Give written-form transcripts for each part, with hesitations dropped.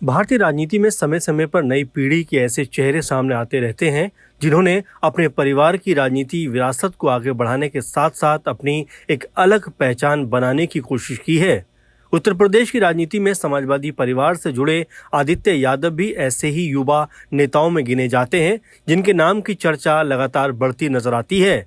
भारतीय राजनीति में समय समय पर नई पीढ़ी के ऐसे चेहरे सामने आते रहते हैं जिन्होंने अपने परिवार की राजनीति विरासत को आगे बढ़ाने के साथ साथ अपनी एक अलग पहचान बनाने की कोशिश की है। उत्तर प्रदेश की राजनीति में समाजवादी परिवार से जुड़े आदित्य यादव भी ऐसे ही युवा नेताओं में गिने जाते हैं जिनके नाम की चर्चा लगातार बढ़ती नजर आती है।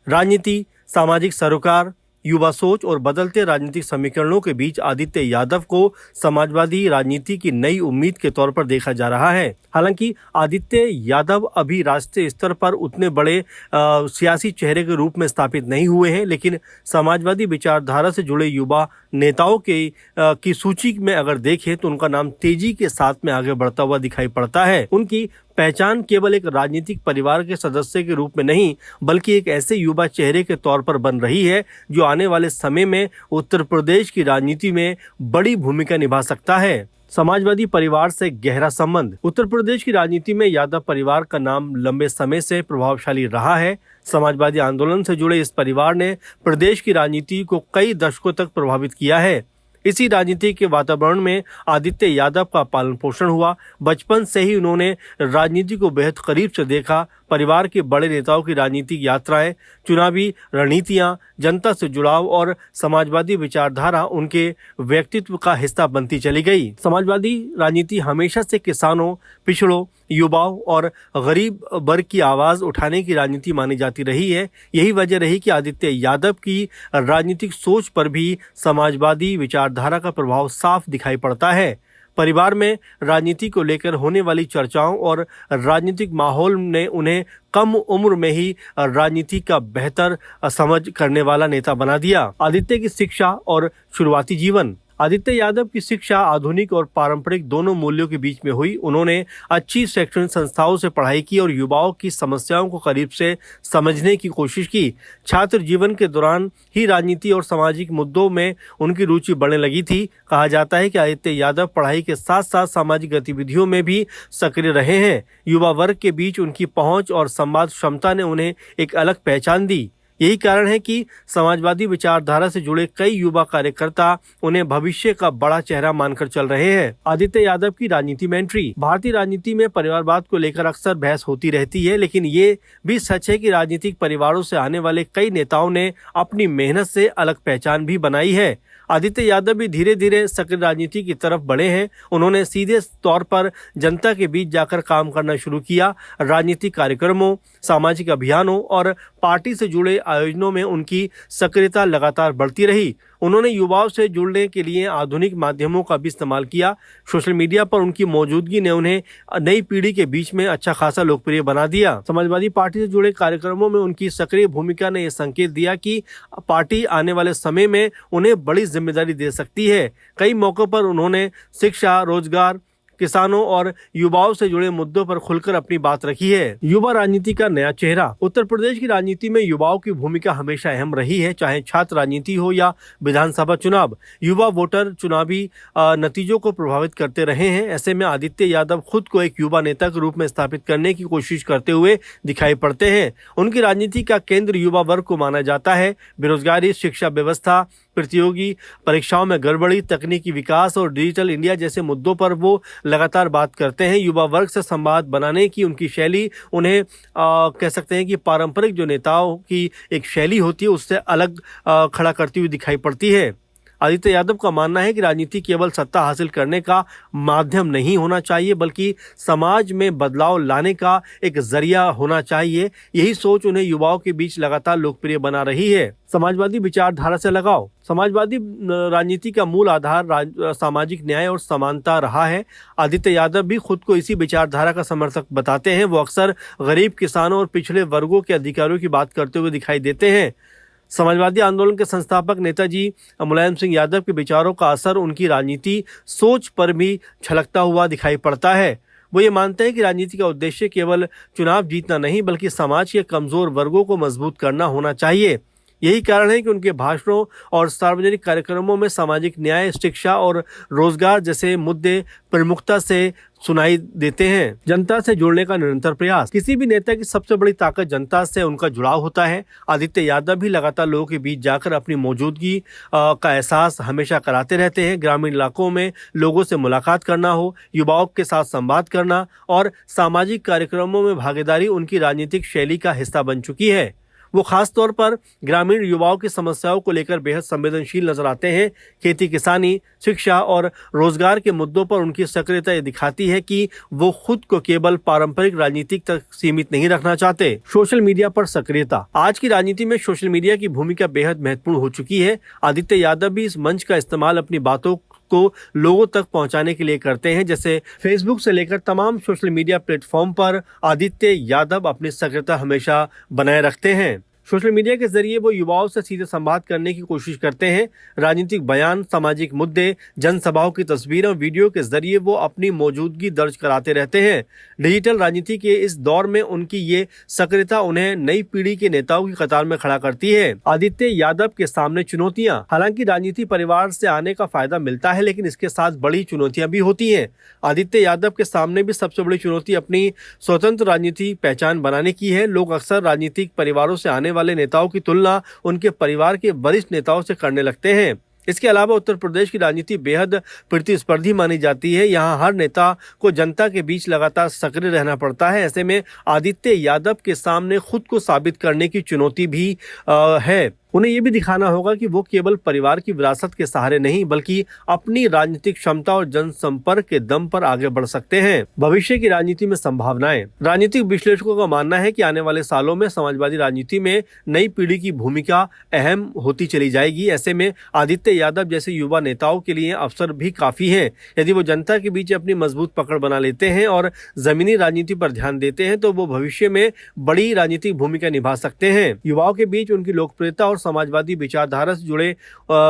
राजनीति, सामाजिक सरोकार, युवा सोच और बदलते राजनीतिक समीकरणों के बीच आदित्य यादव को समाजवादी राजनीति की नई उम्मीद के तौर पर देखा जा रहा है। हालांकि आदित्य यादव अभी राष्ट्रीय स्तर पर उतने बड़े सियासी चेहरे के रूप में स्थापित नहीं हुए हैं, लेकिन समाजवादी विचारधारा से जुड़े युवा नेताओं की सूची में अगर देखें तो उनका नाम तेजी के साथ में आगे बढ़ता हुआ दिखाई पड़ता है। उनकी पहचान केवल एक राजनीतिक परिवार के सदस्य के रूप में नहीं बल्कि एक ऐसे युवा चेहरे के तौर पर बन रही है जो आने वाले समय में उत्तर प्रदेश की राजनीति में बड़ी भूमिका निभा सकता है। समाजवादी परिवार से गहरा संबंध। उत्तर प्रदेश की राजनीति में यादव परिवार का नाम लंबे समय से प्रभावशाली रहा है। समाजवादी आंदोलन से जुड़े इस परिवार ने प्रदेश की राजनीति को कई दशकों तक प्रभावित किया है। इसी राजनीति के वातावरण में आदित्य यादव का पालन पोषण हुआ। बचपन से ही उन्होंने राजनीति को बेहद करीब से देखा। परिवार के बड़े नेताओं की राजनीतिक यात्राएं, चुनावी रणनीतियां, जनता से जुड़ाव और समाजवादी विचारधारा उनके व्यक्तित्व का हिस्सा बनती चली गई। समाजवादी राजनीति हमेशा से किसानों, पिछड़ों, युवाओं और गरीब वर्ग की आवाज उठाने की राजनीति मानी जाती रही है। यही वजह रही कि आदित्य यादव की राजनीतिक सोच पर भी समाजवादी विचारधारा का प्रभाव साफ दिखाई पड़ता है। परिवार में राजनीति को लेकर होने वाली चर्चाओं और राजनीतिक माहौल ने उन्हें कम उम्र में ही राजनीति का बेहतर समझ करने वाला नेता बना दिया। आदित्य की शिक्षा और शुरुआती जीवन। आदित्य यादव की शिक्षा आधुनिक और पारंपरिक दोनों मूल्यों के बीच में हुई। उन्होंने अच्छी शैक्षणिक संस्थाओं से पढ़ाई की और युवाओं की समस्याओं को करीब से समझने की कोशिश की। छात्र जीवन के दौरान ही राजनीति और सामाजिक मुद्दों में उनकी रुचि बढ़ने लगी थी। कहा जाता है कि आदित्य यादव पढ़ाई के साथ साथ सामाजिक गतिविधियों में भी सक्रिय रहे हैं। युवा वर्ग के बीच उनकी पहुंच और संवाद क्षमता ने उन्हें एक अलग पहचान दी। यही कारण है कि समाजवादी विचारधारा से जुड़े कई युवा कार्यकर्ता उन्हें भविष्य का बड़ा चेहरा मानकर चल रहे हैं। आदित्य यादव की राजनीति में एंट्री। भारतीय राजनीति में परिवारवाद को लेकर अक्सर बहस होती रहती है, लेकिन ये भी सच है कि राजनीतिक परिवारों से आने वाले कई नेताओं ने अपनी मेहनत से अलग पहचान भी बनाई है। आदित्य यादव भी धीरे धीरे सक्रिय राजनीति की तरफ बढ़े हैं। उन्होंने सीधे तौर पर जनता के बीच जाकर काम करना शुरू किया। राजनीतिक कार्यक्रमों, सामाजिक अभियानों और पार्टी से जुड़े आयोजनों में उनकी सक्रियता लगातार बढ़ती रही। उन्होंने युवाओं से जुड़ने के लिए आधुनिक माध्यमों का भी इस्तेमाल किया। सोशल मीडिया पर उनकी मौजूदगी ने उन्हें नई पीढ़ी के बीच में अच्छा खासा लोकप्रिय बना दिया। समाजवादी पार्टी से जुड़े कार्यक्रमों में उनकी सक्रिय भूमिका ने यह संकेत दिया कि पार्टी आने वाले समय में उन्हें बड़ी जिम्मेदारी दे सकती है। कई मौकों पर उन्होंने शिक्षा, रोजगार, किसानों और युवाओं से जुड़े मुद्दों पर खुलकर अपनी बात रखी है। युवा राजनीति का नया चेहरा। उत्तर प्रदेश की राजनीति में युवाओं की भूमिका हमेशा अहम रही है, चाहे छात्र राजनीति हो या विधानसभा चुनाव। युवा वोटर चुनावी नतीजों को प्रभावित करते रहे हैं। ऐसे में आदित्य यादव खुद को एक युवा नेता के रूप में स्थापित करने की कोशिश करते हुए दिखाई पड़ते हैं। उनकी राजनीति का केंद्र युवा वर्ग को माना जाता है। बेरोजगारी, शिक्षा व्यवस्था, प्रतियोगी परीक्षाओं में गड़बड़ी, तकनीकी विकास और डिजिटल इंडिया जैसे मुद्दों पर वो लगातार बात करते हैं। युवा वर्ग से संवाद बनाने की उनकी शैली उन्हें कह सकते हैं कि पारंपरिक जो नेताओं की एक शैली होती है उससे अलग खड़ा करती हुई दिखाई पड़ती है। आदित्य यादव का मानना है कि राजनीति केवल सत्ता हासिल करने का माध्यम नहीं होना चाहिए बल्कि समाज में बदलाव लाने का एक जरिया होना चाहिए। यही सोच उन्हें युवाओं के बीच लगातार लोकप्रिय बना रही है। समाजवादी विचारधारा से लगाव। समाजवादी राजनीति का मूल आधार सामाजिक न्याय और समानता रहा है। आदित्य यादव भी खुद को इसी विचारधारा का समर्थक बताते हैं। वो अक्सर गरीब, किसानों और पिछड़े वर्गों के अधिकारों की बात करते हुए दिखाई देते हैं। समाजवादी आंदोलन के संस्थापक नेताजी मुलायम सिंह यादव के विचारों का असर उनकी राजनीति सोच पर भी छलकता हुआ दिखाई पड़ता है। वो ये मानते हैं कि राजनीति का उद्देश्य केवल चुनाव जीतना नहीं बल्कि समाज के कमजोर वर्गों को मजबूत करना होना चाहिए। यही कारण है कि उनके भाषणों और सार्वजनिक कार्यक्रमों में सामाजिक न्याय, शिक्षा और रोजगार जैसे मुद्दे प्रमुखता से सुनाई देते हैं। जनता से जुड़ने का निरंतर प्रयास। किसी भी नेता की सबसे बड़ी ताकत जनता से उनका जुड़ाव होता है। आदित्य यादव भी लगातार लोगों के बीच जाकर अपनी मौजूदगी का एहसास हमेशा कराते रहते हैं। ग्रामीण इलाकों में लोगों से मुलाकात करना हो, युवाओं के साथ संवाद करना और सामाजिक कार्यक्रमों में भागीदारी उनकी राजनीतिक शैली का हिस्सा बन चुकी है। वो खास तौर पर ग्रामीण युवाओं की समस्याओं को लेकर बेहद संवेदनशील नजर आते हैं। खेती किसानी, शिक्षा और रोजगार के मुद्दों पर उनकी सक्रियता ये दिखाती है कि वो खुद को केवल पारंपरिक राजनीति तक सीमित नहीं रखना चाहते। सोशल मीडिया पर सक्रियता। आज की राजनीति में सोशल मीडिया की भूमिका बेहद महत्वपूर्ण हो चुकी है। आदित्य यादव भी इस मंच का इस्तेमाल अपनी बातों को लोगों तक पहुंचाने के लिए करते हैं। जैसे फेसबुक से लेकर तमाम सोशल मीडिया प्लेटफॉर्म पर आदित्य यादव अपनी सक्रियता हमेशा बनाए रखते हैं। सोशल मीडिया के जरिए वो युवाओं से सीधे संवाद करने की कोशिश करते हैं। राजनीतिक बयान, सामाजिक मुद्दे, जनसभाओं की तस्वीरें और वीडियो के जरिए वो अपनी मौजूदगी दर्ज कराते रहते हैं। डिजिटल राजनीति के इस दौर में उनकी ये सक्रियता उन्हें नई पीढ़ी के नेताओं की कतार में खड़ा करती है। आदित्य यादव के सामने चुनौतियां। हालांकि राजनीति परिवार से आने का फायदा मिलता है, लेकिन इसके साथ बड़ी चुनौतियां भी होती हैं। आदित्य यादव के सामने भी सबसे बड़ी चुनौती अपनी स्वतंत्र राजनीति पहचान बनाने की है। लोग अक्सर राजनीतिक परिवारों से आने वाले नेताओं की तुलना उनके परिवार के वरिष्ठ नेताओं से करने लगते हैं। इसके अलावा उत्तर प्रदेश की राजनीति बेहद प्रतिस्पर्धी मानी जाती है। यहाँ हर नेता को जनता के बीच लगातार सक्रिय रहना पड़ता है। ऐसे में आदित्य यादव के सामने खुद को साबित करने की चुनौती भी है। उन्हें ये भी दिखाना होगा कि वो केवल परिवार की विरासत के सहारे नहीं, बल्कि अपनी राजनीतिक क्षमता और जनसंपर्क के दम पर आगे बढ़ सकते हैं। भविष्य की राजनीति में संभावनाएं। राजनीतिक विश्लेषकों का मानना है कि आने वाले सालों में समाजवादी राजनीति में नई पीढ़ी की भूमिका अहम होती चली जाएगी। ऐसे में आदित्य यादव जैसे युवा नेताओं के लिए अवसर भी काफी हैं। यदि वो जनता के बीच अपनी मजबूत पकड़ बना लेते हैं और जमीनी राजनीति पर ध्यान देते हैं, तो वो भविष्य में बड़ी राजनीतिक भूमिका निभा सकते हैं। युवाओं के बीच उनकी लोकप्रियता और समाजवादी विचारधारा से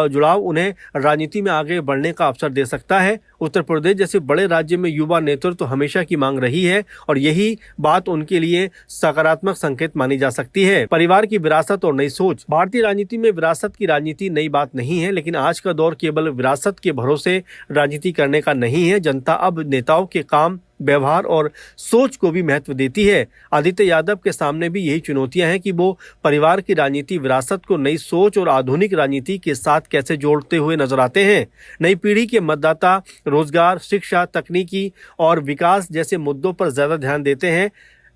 जुड़ाव उन्हें राजनीति में आगे बढ़ने का अवसर दे सकता है। उत्तर प्रदेश जैसे बड़े राज्य में युवा नेतृत्व तो हमेशा की मांग रही है और यही बात उनके लिए सकारात्मक संकेत मानी जा सकती है। परिवार की विरासत और नई सोच। भारतीय राजनीति में विरासत की राजनीति नई बात नहीं है, लेकिन आज का दौर केवल विरासत के भरोसे राजनीति करने का नहीं है। जनता अब नेताओं के काम, व्यवहार और सोच को भी महत्व देती है। आदित्य यादव के सामने भी यही चुनौतियां हैं कि वो परिवार की राजनीति विरासत को नई सोच और आधुनिक राजनीति के साथ कैसे जोड़ते हुए नजर आते हैं। नई पीढ़ी के मतदाता रोजगार, शिक्षा, तकनीकी और विकास जैसे मुद्दों पर ज्यादा ध्यान देते हैं।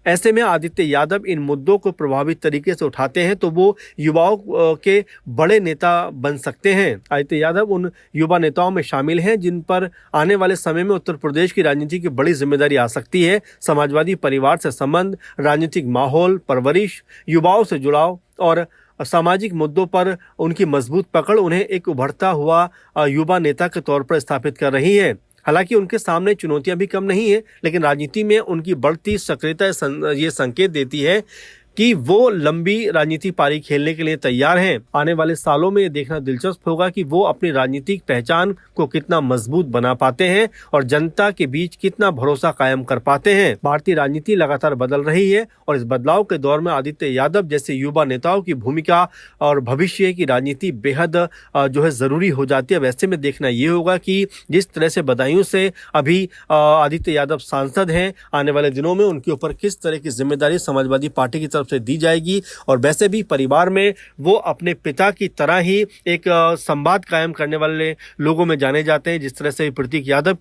ऐसे में आदित्य यादव इन मुद्दों को प्रभावित तरीके से उठाते हैं तो वो युवाओं के बड़े नेता बन सकते हैं। आदित्य यादव उन युवा नेताओं में शामिल हैं जिन पर आने वाले समय में उत्तर प्रदेश की राजनीति की बड़ी जिम्मेदारी आ सकती है। समाजवादी परिवार से संबंध, राजनीतिक माहौल, परवरिश, युवाओं से जुड़ाव और सामाजिक मुद्दों पर उनकी मजबूत पकड़ उन्हें एक उभरता हुआ युवा नेता के तौर पर स्थापित कर रही है। हालांकि उनके सामने चुनौतियां भी कम नहीं है, लेकिन राजनीति में उनकी बढ़ती सक्रियता ये संकेत देती है कि वो लंबी राजनीति पारी खेलने के लिए तैयार हैं। आने वाले सालों में ये देखना दिलचस्प होगा कि वो अपनी राजनीतिक पहचान को कितना मजबूत बना पाते हैं और जनता के बीच कितना भरोसा कायम कर पाते हैं। भारतीय राजनीति लगातार बदल रही है और इस बदलाव के दौर में आदित्य यादव जैसे युवा नेताओं की भूमिका और भविष्य की राजनीति बेहद जरूरी हो जाती है। वैसे में देखना ये होगा कि जिस तरह से बदायूं से अभी आदित्य यादव सांसद हैं, आने वाले दिनों में उनके ऊपर किस तरह की जिम्मेदारी समाजवादी पार्टी की तरफ से दी जाएगी। और वैसे भी परिवार में वो अपने पिता की तरह ही एक संवाद कायम करने वाले लोगों में जाने जाते हैं। जिस तरह से प्रतीक यादव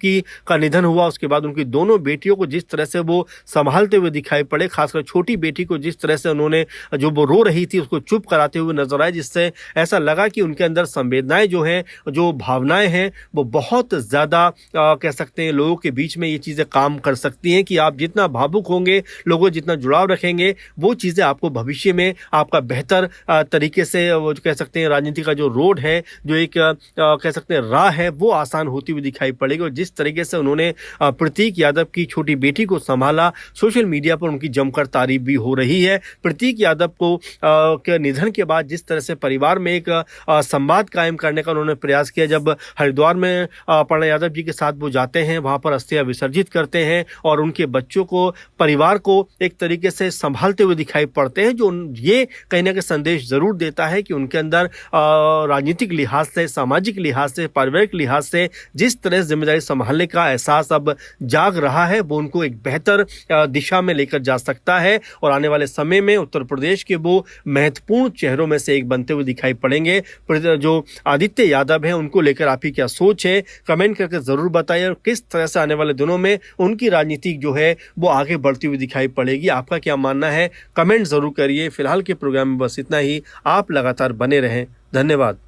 का निधन हुआ, उसके बाद उनकी दोनों बेटियों को जिस तरह से वो संभालते हुए दिखाई पड़े, खासकर छोटी बेटी को जिस तरह से उन्होंने जो वो रो रही थी उसको चुप कराते हुए नजर आए, जिससे ऐसा लगा कि उनके अंदर संवेदनाएं जो हैं, जो भावनाएं हैं, वो बहुत ज्यादा कह सकते हैं लोगों के बीच में ये चीजें काम कर सकती हैं कि आप जितना भावुक होंगे, लोगों जितना जुड़ाव रखेंगे, वो चीजें आपको भविष्य में आपका बेहतर तरीके से वो कह सकते हैं राजनीति का जो रोड है, जो एक कह सकते हैं राह है, वो आसान होती हुई दिखाई पड़ेगी। और जिस तरीके से उन्होंने प्रतीक यादव की छोटी बेटी को संभाला, सोशल मीडिया पर उनकी जमकर तारीफ भी हो रही है। प्रतीक यादव को के निधन के बाद जिस तरह से परिवार में एक संवाद कायम करने का उन्होंने प्रयास किया, जब हरिद्वार में प्रणय यादव जी के साथ वो जाते हैं, वहां पर अस्थियां विसर्जित करते हैं और उनके बच्चों को, परिवार को एक तरीके से संभालते हुए दिखाई दिखाई पड़ते हैं, जो ये कहीं ना कहीं संदेश जरूर देता है कि उनके अंदर राजनीतिक लिहाज से, सामाजिक लिहाज से, पारिवारिक लिहाज से जिस तरह से जिम्मेदारी संभालने का एहसास अब जाग रहा है, वो उनको एक बेहतर दिशा में लेकर जा सकता है और आने वाले समय में उत्तर प्रदेश के वो महत्वपूर्ण चेहरों में से एक बनते हुए दिखाई पड़ेंगे। जो आदित्य यादव हैं, उनको लेकर आप ही क्या सोच है, कमेंट करके जरूर बताइए, और किस तरह से आने वाले दिनों में उनकी राजनीति जो है वो आगे बढ़ती हुई दिखाई पड़ेगी। आपका क्या मानना है, कमेंट जरूर करिए। फिलहाल के प्रोग्राम में बस इतना ही। आप लगातार बने रहें। धन्यवाद।